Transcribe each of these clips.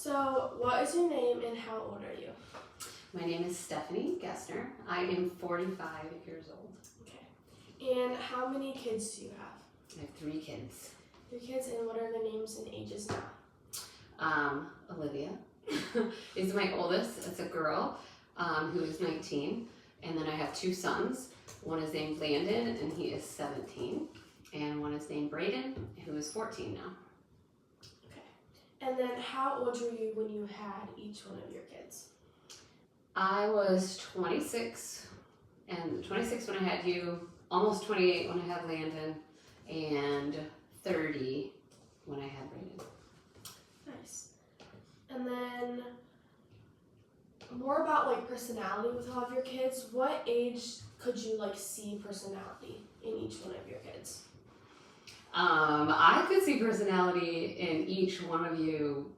So, what is your name and how old are you? My name is Stephanie Gessner. I am 45 years old. Okay. And how many kids do you have? I have 3 kids. 3 kids, and what are their names and ages now? Olivia is my oldest. It's a girl who is 19. And then I have 2 sons. One is named Landon, and he is 17. And one is named Braden, who is 14 now. Okay. And then how old were you when you had each one of your kids? I was 26 when I had you, almost 28 when I had Landon, and 30 when I had Braden. Nice. And then more about like personality with all of your kids. What age could you like see personality in each one of your kids? I could see personality in each one of you,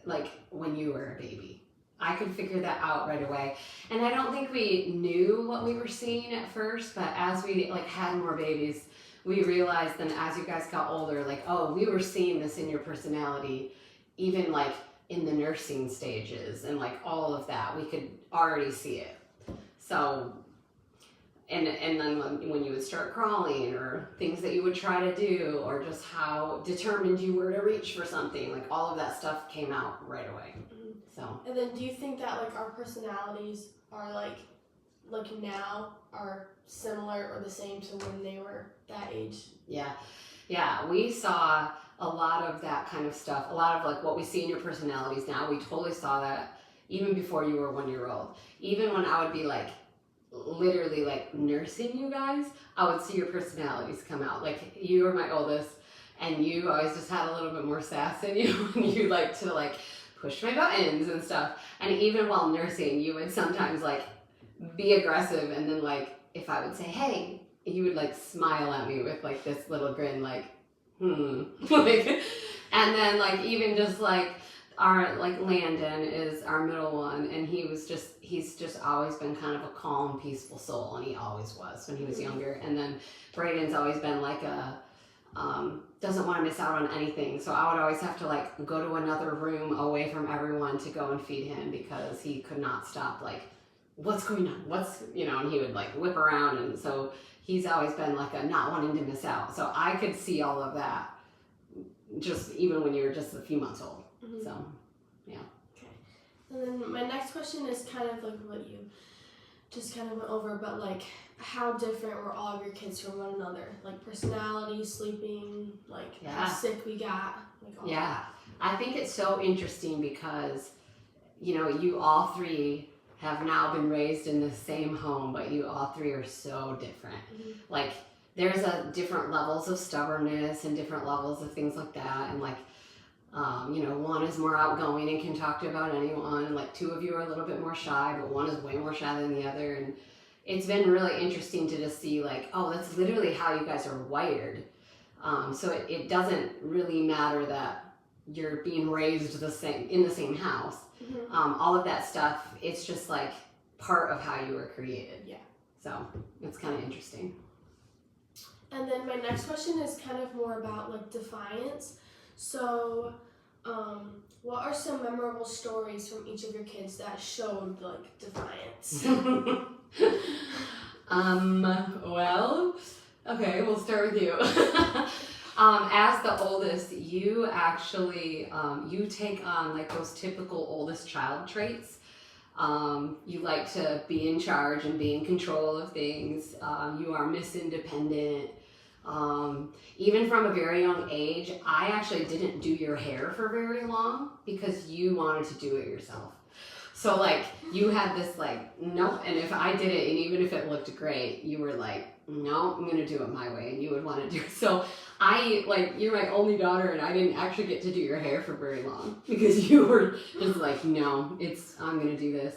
like when you were a baby. I could figure that out right away. And I don't think we knew what we were seeing at first, but as we like had more babies, we realized then as you guys got older, like, oh, we were seeing this in your personality, even like in the nursing stages and like all of that. We could already see it. So, and then when you would start crawling or things that you would try to do or just how determined you were to reach for something, like all of that stuff came out right away. So. And then do you think that like our personalities are like now are similar or the same to when they were that age? Yeah, we saw a lot of that kind of stuff, a lot of like what we see in your personalities now. We totally saw that even before you were 1 year old. Even when I would be like literally like nursing you guys, I would see your personalities come out. Like you were my oldest and you always just had a little bit more sass in you and you like to like push my buttons and stuff. And even while nursing, you would sometimes like be aggressive and then like if I would say, hey, you would like smile at me with like this little grin like, like, and then like even just like our like Landon is our middle one and he's just always been kind of a calm, peaceful soul, and he always was when he was younger. And then Braden's always been like a doesn't want to miss out on anything, so I would always have to like go to another room away from everyone to go and feed him because he could not stop like what's going on, and he would like whip around, and so he's always been like a not wanting to miss out. So I could see all of that just even when you were just a few months old. So yeah. Okay. And then my next question is kind of like what you just kind of went over, but like how different were all of your kids from one another? Like personality, sleeping, like how sick we got, like all that. I think it's so interesting because, you all 3 have now been raised in the same home, but you all 3 are so different. Like there's different levels of stubbornness and different levels of things like that. And like, one is more outgoing and can talk to about anyone. And like 2 of you are a little bit more shy, but one is way more shy than the other. And it's been really interesting to just see like, oh, that's literally how you guys are wired. So it doesn't really matter that you're being raised in the same house. All of that stuff, it's just like part of how you were created. Yeah. So it's kind of interesting. And then my next question is kind of more about like defiance. So, what are some memorable stories from each of your kids that showed like defiance? Well, okay, we'll start with you. As the oldest, you actually, you take on like those typical oldest child traits. You like to be in charge and be in control of things. You are Miss Independent. Even from a very young age, I actually didn't do your hair for very long because you wanted to do it yourself. So like you had this like, nope, and if I did it and even if it looked great, you were like, no, I'm gonna do it my way, and you would want to do it. So you're my only daughter and I didn't actually get to do your hair for very long because you were just like, no, I'm gonna do this.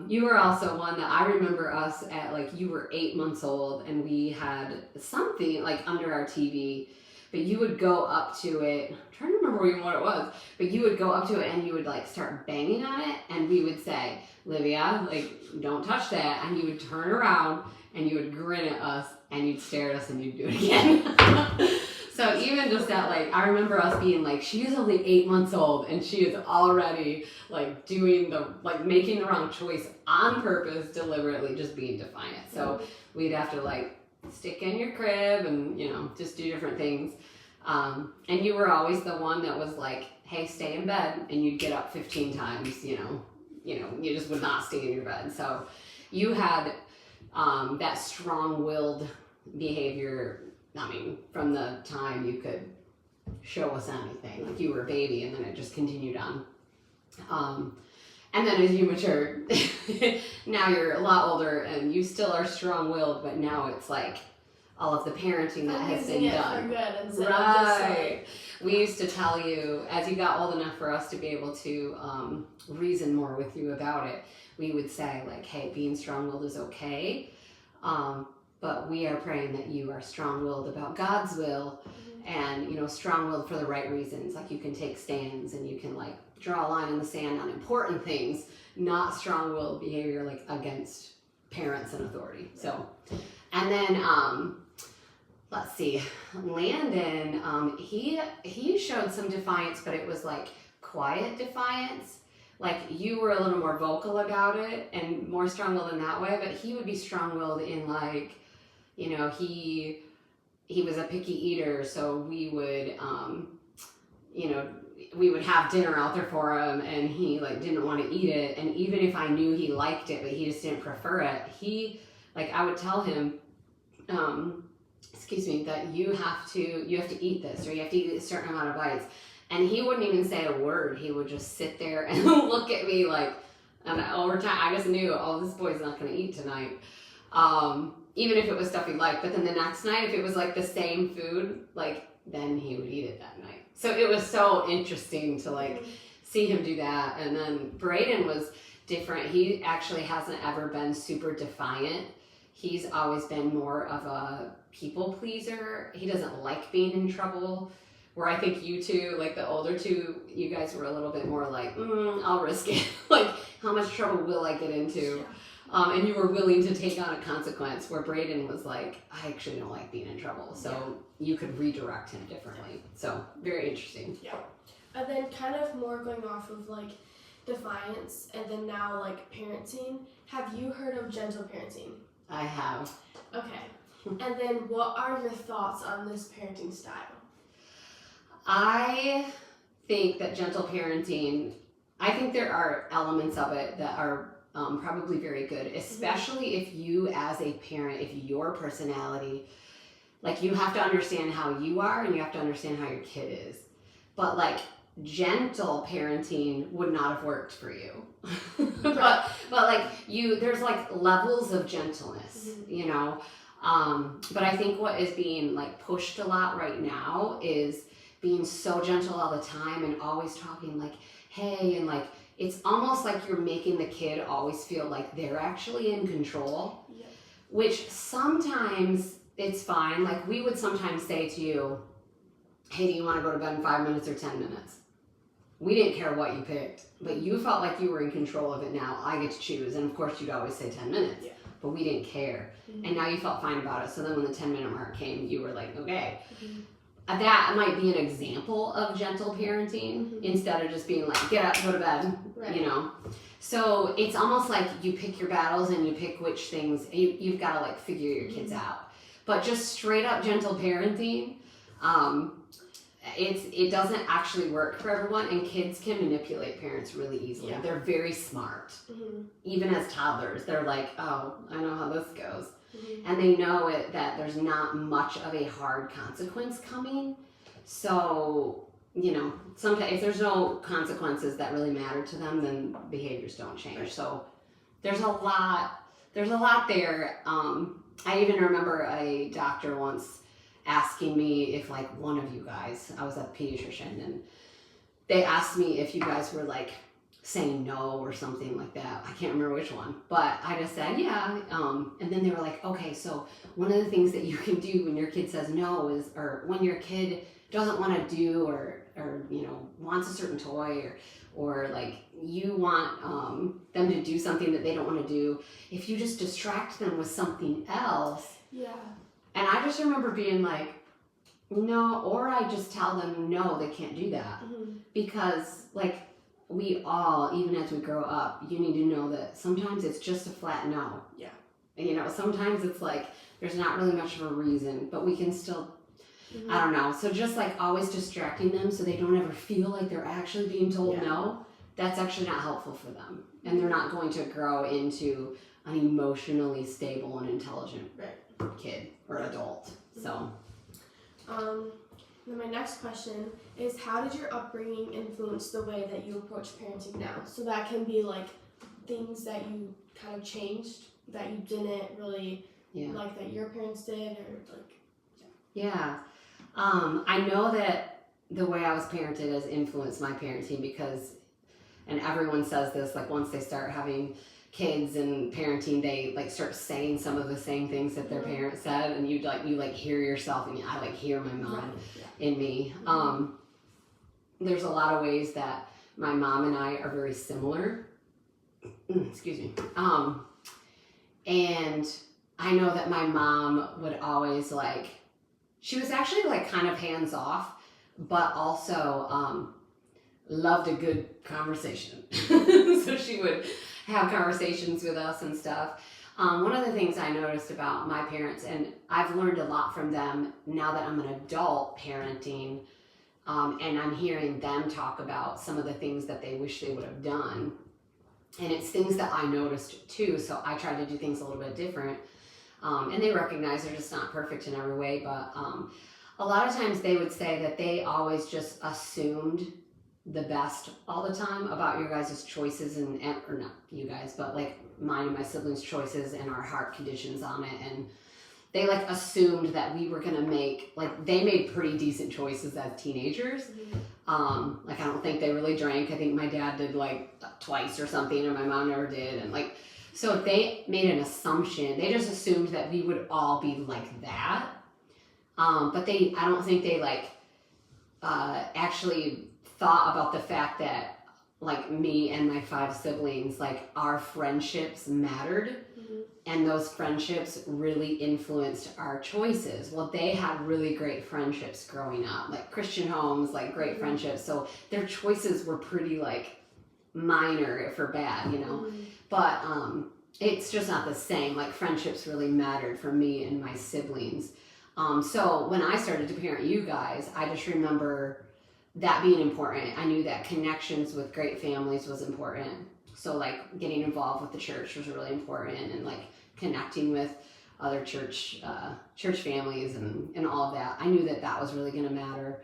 You were also one that I remember us at like, you were 8 months old and we had something like under our TV, but you would go up to it. I'm trying to remember even what it was, but you would go up to it and you would like start banging on it and we would say, Livia, like don't touch that. And you would turn around and you would grin at us and you'd stare at us and you'd do it again. So even just that, like, I remember us being like, she is only 8 months old and she is already like doing making the wrong choice on purpose, deliberately, just being defiant. So we'd have to like stick in your crib and, you know, just do different things. And you were always the one that was like, hey, stay in bed, and you'd get up 15 times, you know, you just would not stay in your bed. So you had that strong-willed behavior, I mean, from the time you could show us anything, like you were a baby, and then it just continued on. And then as you matured, now you're a lot older and you still are strong-willed, but now it's like all of the parenting that has been done. For good instead of just like... We used to tell you, as you got old enough for us to be able to reason more with you about it, we would say like, hey, being strong-willed is okay, but we are praying that you are strong-willed about God's will, and, you know, strong-willed for the right reasons. Like you can take stands and you can like draw a line in the sand on important things, not strong-willed behavior like against parents and authority. So, and then let's see, Landon, he showed some defiance, but it was like quiet defiance. Like you were a little more vocal about it and more strong-willed in that way, but he would be strong-willed in like, you know, he was a picky eater, so we would, you know, we would have dinner out there for him, and he like didn't want to eat it, and even if I knew he liked it, but he just didn't prefer it, I would tell him, that you have to eat this, or you have to eat a certain amount of bites, and he wouldn't even say a word. He would just sit there and look at me like, and over time I just knew, oh, this boy's not going to eat tonight. Even if it was stuff he liked, but then the next night, if it was like the same food, like then he would eat it that night. So it was so interesting to like see him do that. And then Braden was different. He actually hasn't ever been super defiant. He's always been more of a people pleaser. He doesn't like being in trouble. Where I think you two, like the older two, you guys were a little bit more like, I'll risk it. Like, how much trouble will I get into? And you were willing to take on a consequence, where Braden was like, I actually don't like being in trouble. So you could redirect him differently. So very interesting. Yeah. And then kind of more going off of like defiance and then now like parenting. Have you heard of gentle parenting? I have. Okay. And then what are your thoughts on this parenting style? I think that gentle parenting, I think there are elements of it that are probably very good, especially if you as a parent, if your personality, like you have to understand how you are and you have to understand how your kid is. But like gentle parenting would not have worked for you. but like there's like levels of gentleness, you know. But I think what is being like pushed a lot right now is being so gentle all the time and always talking like, hey, and like it's almost like you're making the kid always feel like they're actually in control, which sometimes it's fine. Like we would sometimes say to you, hey, do you want to go to bed in 5 minutes or 10 minutes? We didn't care what you picked, but you felt like you were in control of it. Now I get to choose. And of course you'd always say 10 minutes, but we didn't care. And now you felt fine about it. So then when the 10-minute mark came, you were like, okay. That might be an example of gentle parenting instead of just being like, get up, go to bed, you know. So it's almost like you pick your battles and you pick which things, you've got to like figure your kids out. But just straight up gentle parenting, it doesn't actually work for everyone, and kids can manipulate parents really easily. They're very smart. Even as toddlers, they're like, oh, I know how this goes. And they know that there's not much of a hard consequence coming. So, you know, sometimes if there's no consequences that really matter to them, then behaviors don't change. So there's a lot there. I even remember a doctor once asking me if like one of you guys, I was a pediatrician, and they asked me if you guys were like saying no or something like that. I can't remember which one, but I just said, yeah. And then they were like, okay, so one of the things that you can do when your kid says no is, or when your kid doesn't want to do, or you know, wants a certain toy, or like you want them to do something that they don't want to do, if you just distract them with something else. And I just remember being like, No, or I just tell them, no, they can't do that. Because, like, we all, even as we grow up, you need to know that sometimes it's just a flat no. Yeah. You know, sometimes it's like, there's not really much of a reason, but we can still, I don't know. So just like always distracting them so they don't ever feel like they're actually being told no, that's actually not helpful for them. And they're not going to grow into an emotionally stable and intelligent kid or adult. So. Then my next question is, how did your upbringing influence the way that you approach parenting now? So that can be like things that you kind of changed that you didn't really like that your parents did, or like. Yeah. I know that the way I was parented has influenced my parenting because, and everyone says this, like once they start having kids and parenting, they like start saying some of the same things that their parents said, and you hear yourself, and I like hear my mom in me. There's a lot of ways that my mom and I are very similar. Excuse me. And I know that my mom would always like, she was actually like kind of hands off, but also loved a good conversation. So she would have conversations with us and stuff. One of the things I noticed about my parents, and I've learned a lot from them now that I'm an adult parenting, and I'm hearing them talk about some of the things that they wish they would have done. And it's things that I noticed too, so I try to do things a little bit different. And they recognize they're just not perfect in every way, but a lot of times they would say that they always just assumed the best all the time about your guys' choices and or not you guys, but like mine and my siblings' choices and our heart conditions on it. And they like assumed that we were gonna make, like they made pretty decent choices as teenagers. Like I don't think they really drank. I think my dad did like twice or something, and my mom never did. And like, so they made an assumption. They just assumed that we would all be like that. But I don't think they like actually thought about the fact that like me and my 5 siblings, like our friendships mattered, and those friendships really influenced our choices. Well, they had really great friendships growing up, like Christian homes, like great friendships. So their choices were pretty like minor if or bad, you know. But it's just not the same. Like friendships really mattered for me and my siblings. So when I started to parent you guys, I just remember that being important. I knew that connections with great families was important. So like getting involved with the church was really important, and like connecting with other church families and all of that. I knew that was really going to matter.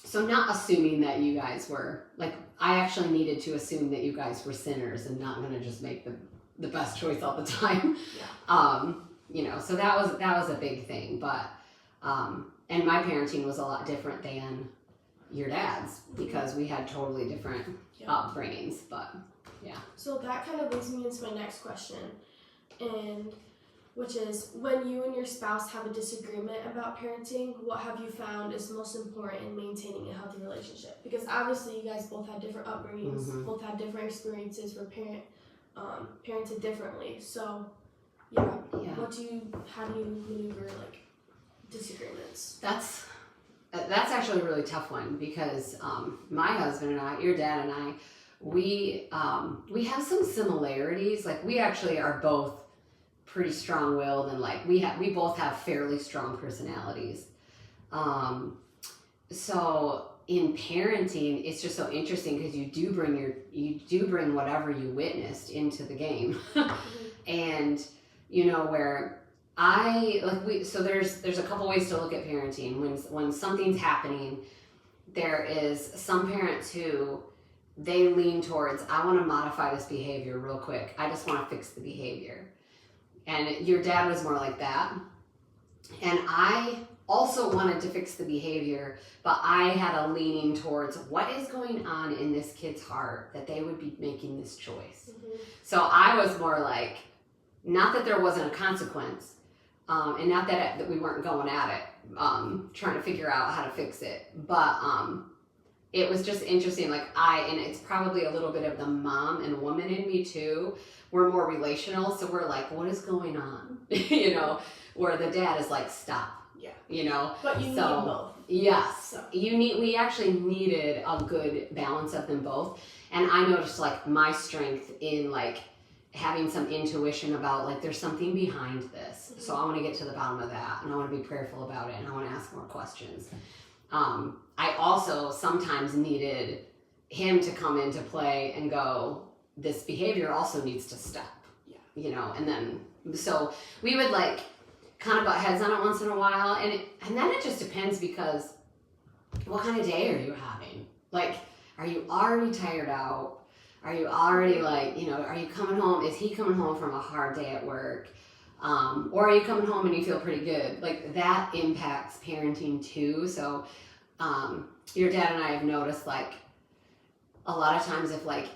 So not assuming that you guys were like, I actually needed to assume that you guys were sinners and not going to just make the best choice all the time. You know, so that was a big thing. But and my parenting was a lot different than your dad's because we had totally different upbringings. But so that kind of leads me into my next question, and which is, when you and your spouse have a disagreement about parenting, what have you found is most important in maintaining a healthy relationship? Because obviously you guys both had different upbringings, both had different experiences, were parented differently. So how do you maneuver like disagreements? That's actually a really tough one because my husband and I, your dad and I, we have some similarities. Like we actually are both pretty strong-willed, and like we both have fairly strong personalities. So in parenting, it's just so interesting because you do bring whatever you witnessed into the game, and you know where. So there's a couple ways to look at parenting. When something's happening, there is some parents who they lean towards, I want to modify this behavior real quick. I just want to fix the behavior. And your dad was more like that. And I also wanted to fix the behavior, but I had a leaning towards what is going on in this kid's heart that they would be making this choice. So I was more like, not that there wasn't a consequence, and not that we weren't going at it, trying to figure out how to fix it. But it was just interesting. Like and it's probably a little bit of the mom and woman in me too. We're more relational, so we're like, what is going on? You know, where the dad is like, stop. Yeah. You know? But you need both. Yes. So. We actually needed a good balance of them both. And I noticed like my strength in like having some intuition about like there's something behind this. So I want to get to the bottom of that, and I want to be prayerful about it, and I want to ask more questions. I also sometimes needed him to come into play and go, this behavior also needs to stop. Yeah. You know, and then so we would like kind of butt heads on it once in a while, and then it just depends, because what kind of day are you having? Like, are you already tired out? Are you already like, you know, are you coming home? Is he coming home from a hard day at work? Or are you coming home and you feel pretty good? Like that impacts parenting too. So your dad and I have noticed like a lot of times if like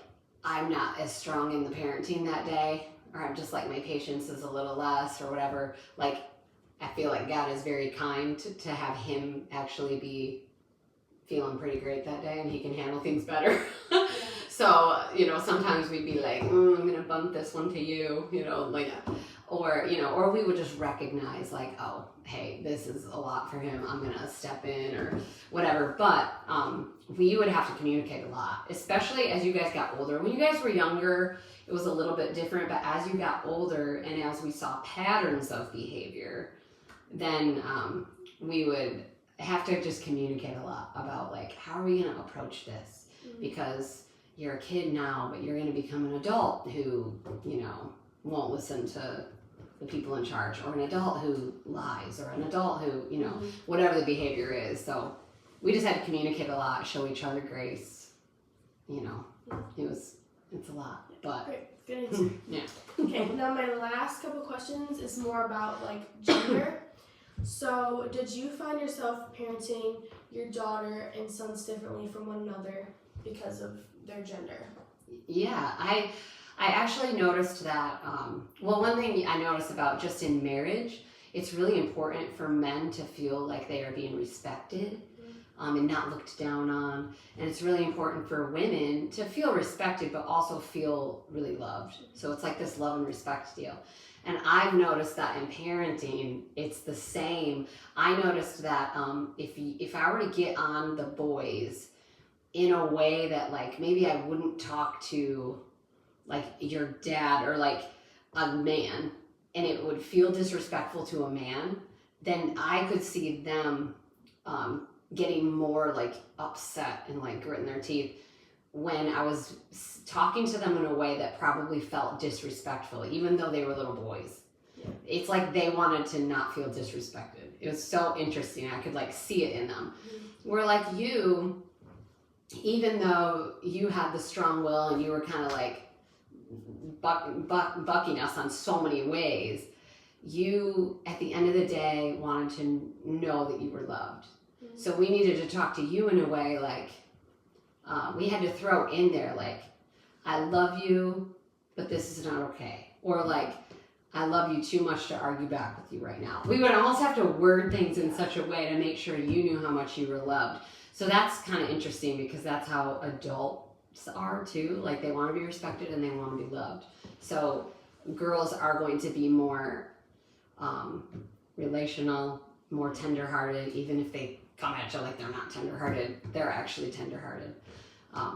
I'm not as strong in the parenting that day, or I'm just like my patience is a little less or whatever, like I feel like God is very kind to have him actually be feeling pretty great that day and he can handle things better. So, you know, sometimes we'd be like, I'm going to bump this one to you, you know, like, or, you know, or we would just recognize like, oh, hey, this is a lot for him. I'm going to step in or whatever. But we would have to communicate a lot, especially as you guys got older. When you guys were younger, it was a little bit different. But as you got older and as we saw patterns of behavior, then we would have to just communicate a lot about like, how are we going to approach this? Because you're a kid now, but you're going to become an adult who, you know, won't listen to the people in charge, or an adult who lies, or an adult who, you know, whatever the behavior is. So we just had to communicate a lot, show each other grace. You know, it's a lot, but. Great, good answer. Yeah. Okay, now my last couple questions is more about like gender. So did you find yourself parenting your daughter and sons differently from one another because of their gender? Yeah, I actually noticed that, well, one thing I noticed about just in marriage, it's really important for men to feel like they are being respected and not looked down on. And it's really important for women to feel respected, but also feel really loved. So it's like this love and respect deal. And I've noticed that in parenting, it's the same. I noticed that if I were to get on the boys in a way that like maybe I wouldn't talk to like your dad or like a man, and it would feel disrespectful to a man, then I could see them getting more like upset and like gritting their teeth when I was talking to them in a way that probably felt disrespectful, even though they were little boys. Yeah. It's like they wanted to not feel disrespected. It was so interesting. I could like see it in them. Where like you, even though you had the strong will and you were kind of like bucking us on so many ways, you at the end of the day wanted to know that you were loved. So we needed to talk to you in a way like we had to throw in there like, I love you, but this is not okay. Or like, I love you too much to argue back with you right now. We would almost have to word things in such a way to make sure you knew how much you were loved. So that's kind of interesting, because that's how adults are too. Like they want to be respected and they want to be loved. So girls are going to be more relational, more tender-hearted. Even if they come at you like they're not tender-hearted, they're actually tender-hearted.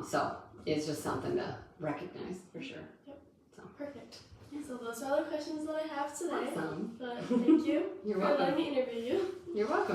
So it's just something to recognize for sure. Yep. So perfect. So those are all the questions that I have today. Awesome. But thank you You're for welcome. letting me interview you. You're welcome.